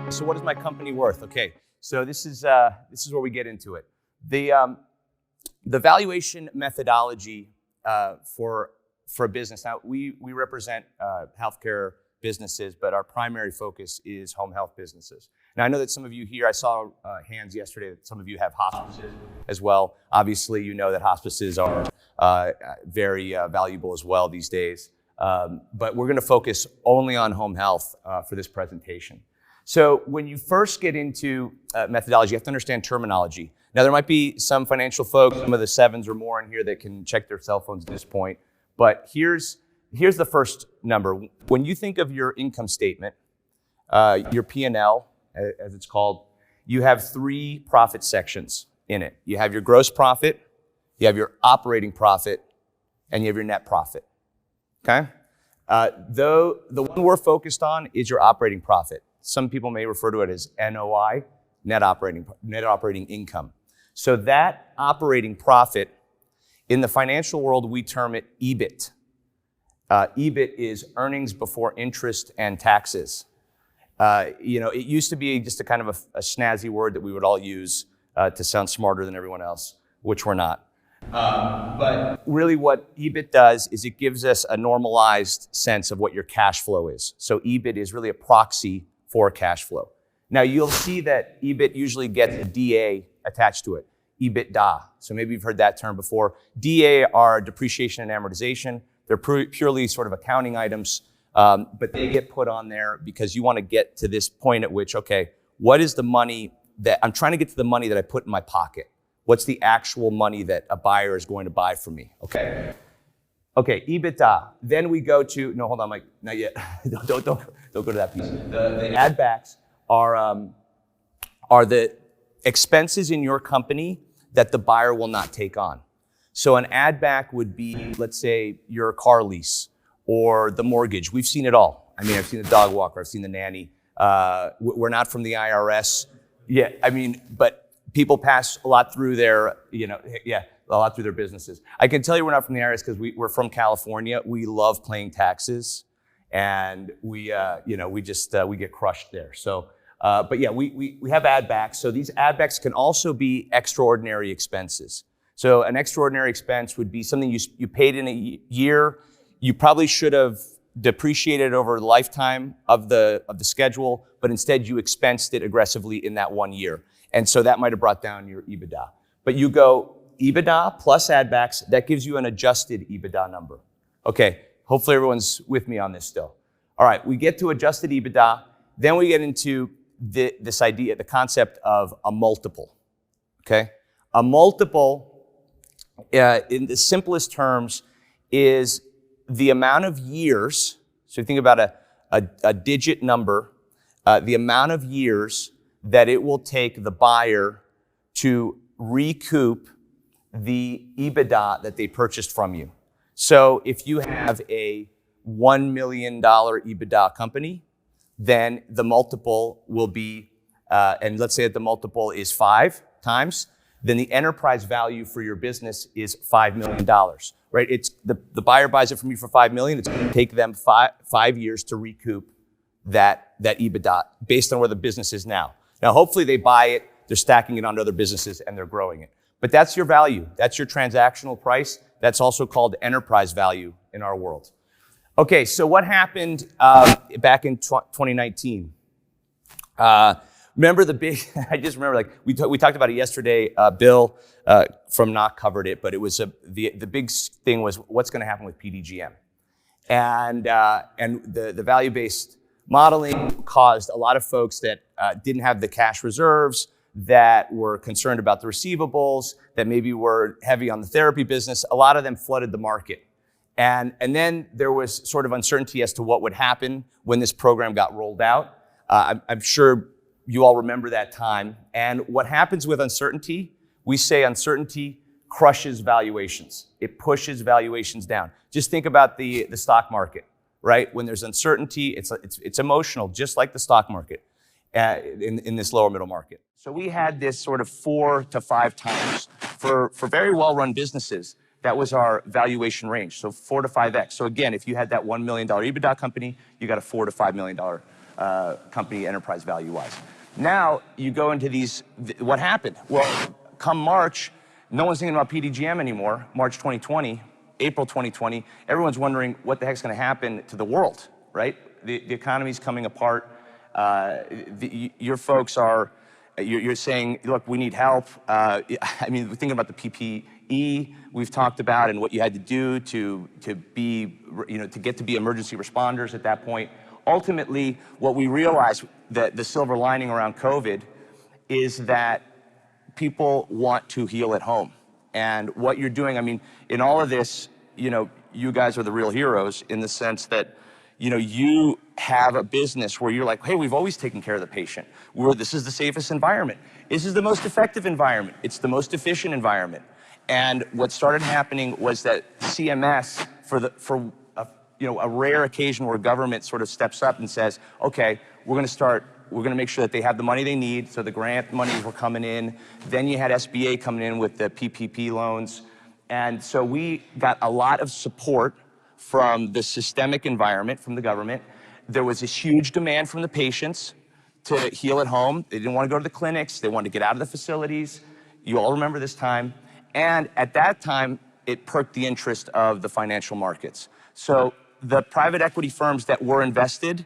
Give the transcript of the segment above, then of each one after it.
So what is my company worth? Okay, so this is where we get into it. The valuation methodology for a business. Now we represent healthcare businesses, but our primary focus is home health businesses. Now I know that some of you here, I saw hands yesterday that some of you have hospices as well. Obviously, you know that hospices are very valuable as well these days. But we're going to focus only on home health for this presentation. So when you first get into methodology, you have to understand terminology. Now there might be some financial folks, some of the sevens or more in here that can check their cell phones at this point. But here's the first number. When you think of your income statement, your P&L, as it's called, you have three profit sections in it. You have your gross profit, you have your operating profit, and you have your net profit. Okay? Though the one we're focused on is your operating profit. Some people may refer to it as NOI, net operating income. So that operating profit, in the financial world, we term it EBIT. EBIT is earnings before interest and taxes. It used to be just a kind of a snazzy word that we would all use to sound smarter than everyone else, which we're not. But really what EBIT does is it gives us a normalized sense of what your cash flow is. So EBIT is really a proxy for cash flow. Now you'll see that EBIT usually gets a DA attached to it, Ebitda. So maybe you've heard that term before. DA are depreciation and amortization. They're purely sort of accounting items, but they get put on there because you want to get to this point at which, okay, what is the money that, I'm trying to get to the money that I put in my pocket. What's the actual money that a buyer is going to buy from me? Okay, Ebitda. Then we go to, no, hold on, Mike, not yet. don't go to that piece. The add backs are the expenses in your company that the buyer will not take on. So an add back would be, let's say, your car lease or the mortgage. We've seen it all. I mean, I've seen the dog walker, I've seen the nanny. We're not from the IRS. Yeah, I mean, but people pass a lot through their, a lot through their businesses. I can tell you we're not from the IRS because we're from California. We love paying taxes, and we get crushed there. So, but yeah, we have add backs. So these add backs can also be extraordinary expenses. So an extraordinary expense would be something you paid in a year. You probably should have depreciated over the lifetime of the schedule, but instead you expensed it aggressively in that 1 year. And so that might have brought down your EBITDA. But you go EBITDA plus add backs, that gives you an adjusted EBITDA number. Okay, hopefully everyone's with me on this still. All right, we get to adjusted EBITDA, then we get into this idea, the concept of a multiple. Okay? A multiple, in the simplest terms, is the amount of years, so you think about a digit number, the amount of years that it will take the buyer to recoup the EBITDA that they purchased from you. So if you have a $1 million EBITDA company, then the multiple will be, and let's say that the multiple is 5 times, then the enterprise value for your business is $5 million, right? It's the buyer buys it from you for $5 million. It's going to take them five years to recoup that EBITDA based on where the business is now. Now, hopefully they buy it, they're stacking it onto other businesses, and they're growing it. But that's your value. That's your transactional price. That's also called enterprise value in our world. Okay, so what happened back in 2019? Remember the big, I just remember, like, we talked about it yesterday. Bill from NOC covered it, but it was the big thing was what's going to happen with PDGM. And the value-based modeling caused a lot of folks that didn't have the cash reserves, that were concerned about the receivables, that maybe were heavy on the therapy business. A lot of them flooded the market. And then there was sort of uncertainty as to what would happen when this program got rolled out. I'm sure you all remember that time. And what happens with uncertainty, we say uncertainty crushes valuations. It pushes valuations down. Just think about the stock market, right? When there's uncertainty, it's emotional, just like the stock market in this lower middle market. So we had this sort of 4 to 5 times for very well-run businesses. That was our valuation range, so 4 to 5x. So again, if you had that $1 million EBITDA company, you got a $4 to $5 million company enterprise value-wise. Now you go into these, what happened? Well, come March, no one's thinking about PDGM anymore, March 2020, April 2020, everyone's wondering what the heck's gonna happen to the world, right? The economy's coming apart. Your folks are, you're saying, look, we need help. I mean, we're thinking about the PPE we've talked about and what you had to do to be, to get to be emergency responders at that point. Ultimately, what we realized that the silver lining around COVID is that people want to heal at home. And what you're doing, I mean, in all of this, you guys are the real heroes in the sense that, you have a business where you're like, hey, we've always taken care of the patient. This is the safest environment. This is the most effective environment. It's the most efficient environment. And what started happening was that CMS, for a rare occasion where government sort of steps up and says, okay, we're going to make sure that they have the money they need. So the grant monies were coming in. Then you had SBA coming in with the PPP loans. And so we got a lot of support from the systemic environment, from the government. There was a huge demand from the patients to heal at home. They didn't want to go to the clinics. They wanted to get out of the facilities. You all remember this time. And at that time, it perked the interest of the financial markets. So the private equity firms that were invested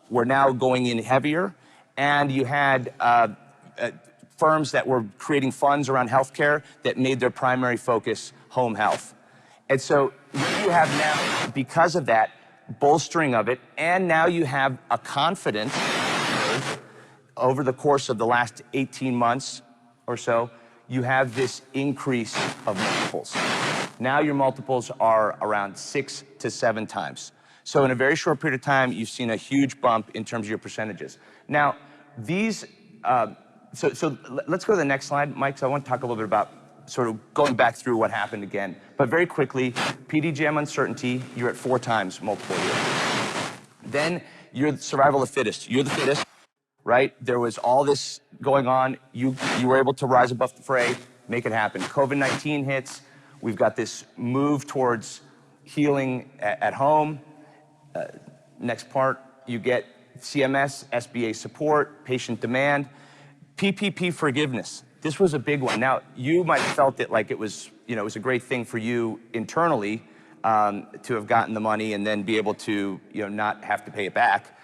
were now going in heavier. And you had firms that were creating funds around healthcare that made their primary focus home health. And so what you have now, because of that, bolstering of it, and now you have a confidence over the course of the last 18 months or so, you have this increase of multiples. Now your multiples are around 6 to 7 times. So in a very short period of time, you've seen a huge bump in terms of your percentages. Now, these, so let's go to the next slide, Mike, so I want to talk a little bit about sort of going back through what happened again. But very quickly, PDGM uncertainty, you're at 4 times multiple years. Then you're the survival of the fittest. You're the fittest, right? There was all this going on. You were able to rise above the fray, make it happen. COVID-19 hits. We've got this move towards healing at home. Next part, you get CMS, SBA support, patient demand, PPP forgiveness. This was a big one. Now, you might have felt it like it was, it was a great thing for you internally to have gotten the money and then be able to, not have to pay it back.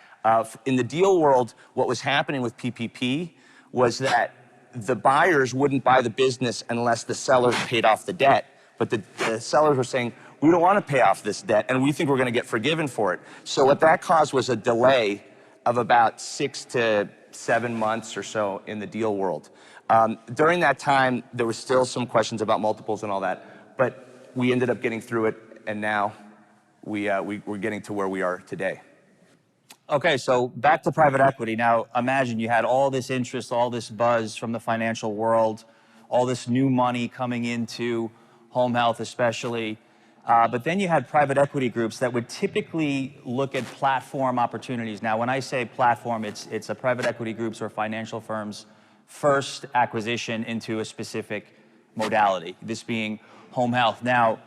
In the deal world, what was happening with PPP was that the buyers wouldn't buy the business unless the sellers paid off the debt. But the sellers were saying, we don't want to pay off this debt, and we think we're going to get forgiven for it. So what that caused was a delay of about 6 to 7 months or so in the deal world. During that time, there was still some questions about multiples and all that, but we ended up getting through it, and now we're getting to where we are today. Okay, so back to private equity. Now, imagine you had all this interest, all this buzz from the financial world, all this new money coming into home health especially, but then you had private equity groups that would typically look at platform opportunities. Now, when I say platform, it's a private equity groups or financial firms' first acquisition into a specific modality, this being home health. Now,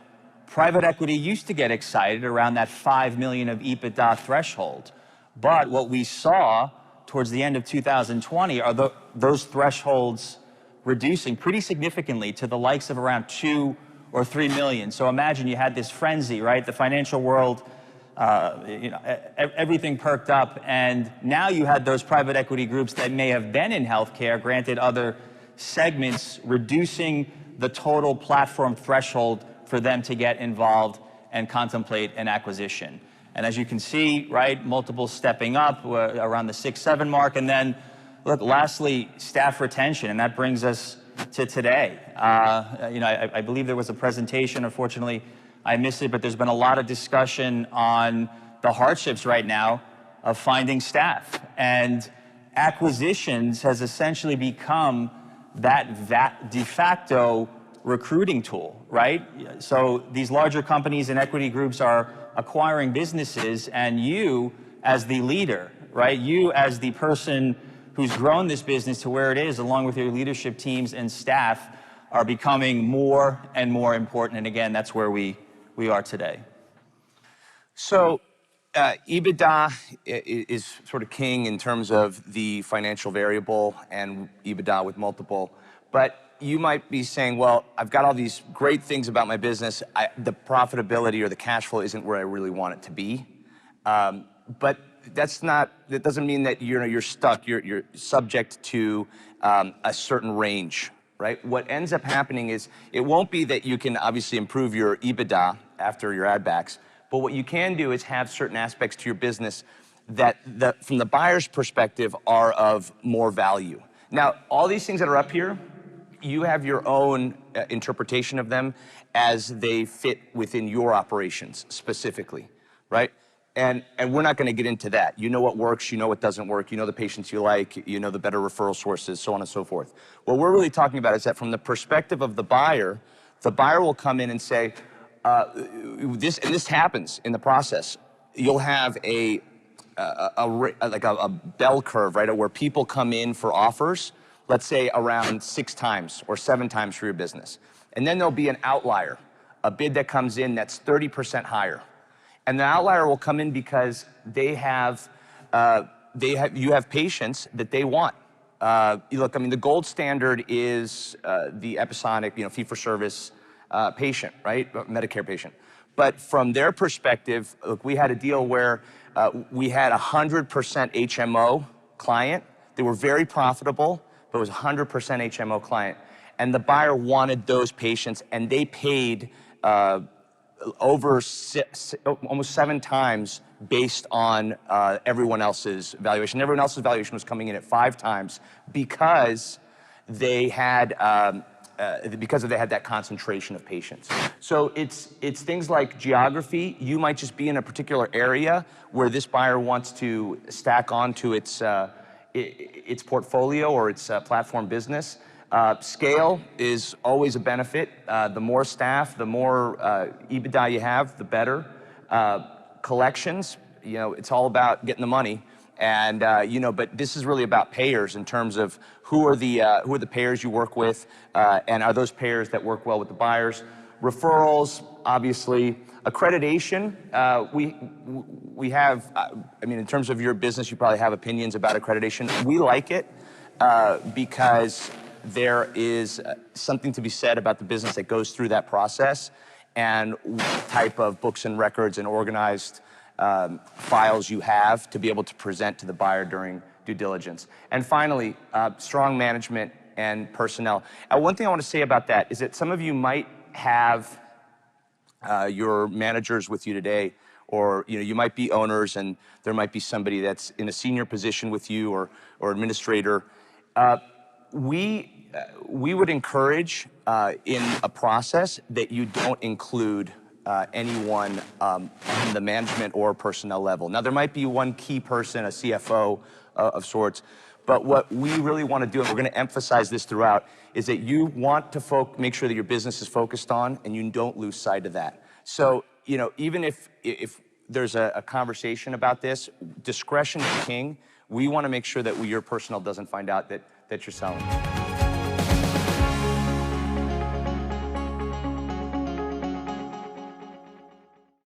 private equity used to get excited around that 5 million of Ebitda threshold. But what we saw towards the end of 2020 are those thresholds reducing pretty significantly to the likes of around 2 or 3 million. So imagine you had this frenzy, right? The financial world, everything perked up, and now you had those private equity groups that may have been in healthcare, granted other segments, reducing the total platform threshold for them to get involved and contemplate an acquisition. And as you can see, right, multiples stepping up around the 6-7 mark. And then, look, lastly, staff retention. And that brings us to today. I believe there was a presentation. Unfortunately, I missed it. But there's been a lot of discussion on the hardships right now of finding staff. And acquisitions has essentially become that de facto recruiting tool, right? So these larger companies and equity groups are acquiring businesses, and you as the leader, right? You as the person who's grown this business to where it is, along with your leadership teams and staff, are becoming more and more important. And again, that's where we are today. So Ebitda is sort of king in terms of the financial variable and Ebitda with multiple. But you might be saying, well, I've got all these great things about my business. The profitability or the cash flow isn't where I really want it to be. But that doesn't mean that you're stuck. You're subject to a certain range, right? What ends up happening is it won't be that you can obviously improve your Ebitda after your add backs. But what you can do is have certain aspects to your business that, from the buyer's perspective, are of more value. Now, all these things that are up here, you have your own interpretation of them as they fit within your operations specifically, right? And we're not going to get into that. You know what works, you know what doesn't work, you know the patients you like, you know the better referral sources, so on and so forth. What we're really talking about is that from the perspective of the buyer will come in and say, this happens in the process. You'll have a bell curve, right, where people come in for offers, let's say around 6 times or 7 times for your business. And then there'll be an outlier, a bid that comes in that's 30% higher. And the outlier will come in because you have patients that they want. Look, I mean, the gold standard is the episodic, fee-for-service patient, right? Medicare patient. But from their perspective, look, we had a deal where we had 100% HMO client. They were very profitable, but it was 100% HMO client. And the buyer wanted those patients, and they paid over almost 7 times based on everyone else's valuation. Everyone else's valuation was coming in at 5 times because they had that concentration of patients. So it's things like geography. You might just be in a particular area where this buyer wants to stack onto its portfolio or its platform business. Scale is always a benefit. The more staff, the more Ebitda you have, the better. Collections, it's all about getting the money. And but this is really about payers in terms of who are the payers you work with, and are those payers that work well with the buyers. Referrals, obviously. Accreditation, we have. In terms of your business, you probably have opinions about accreditation. We like it because there is something to be said about the business that goes through that process and what type of books and records and organized files you have to be able to present to the buyer during due diligence. And finally, strong management and personnel. One thing I want to say about that is that some of you might have your managers with you today, or you might be owners and there might be somebody that's in a senior position with you or administrator. We would encourage in a process that you don't include anyone on the management or personnel level. Now, there might be one key person, a CFO of sorts, but what we really want to do, and we're going to emphasize this throughout, is that you want to make sure that your business is focused on, and you don't lose sight of that. So, even if there's a conversation about this, discretion is king. We want to make sure that your personnel doesn't find out that you're selling.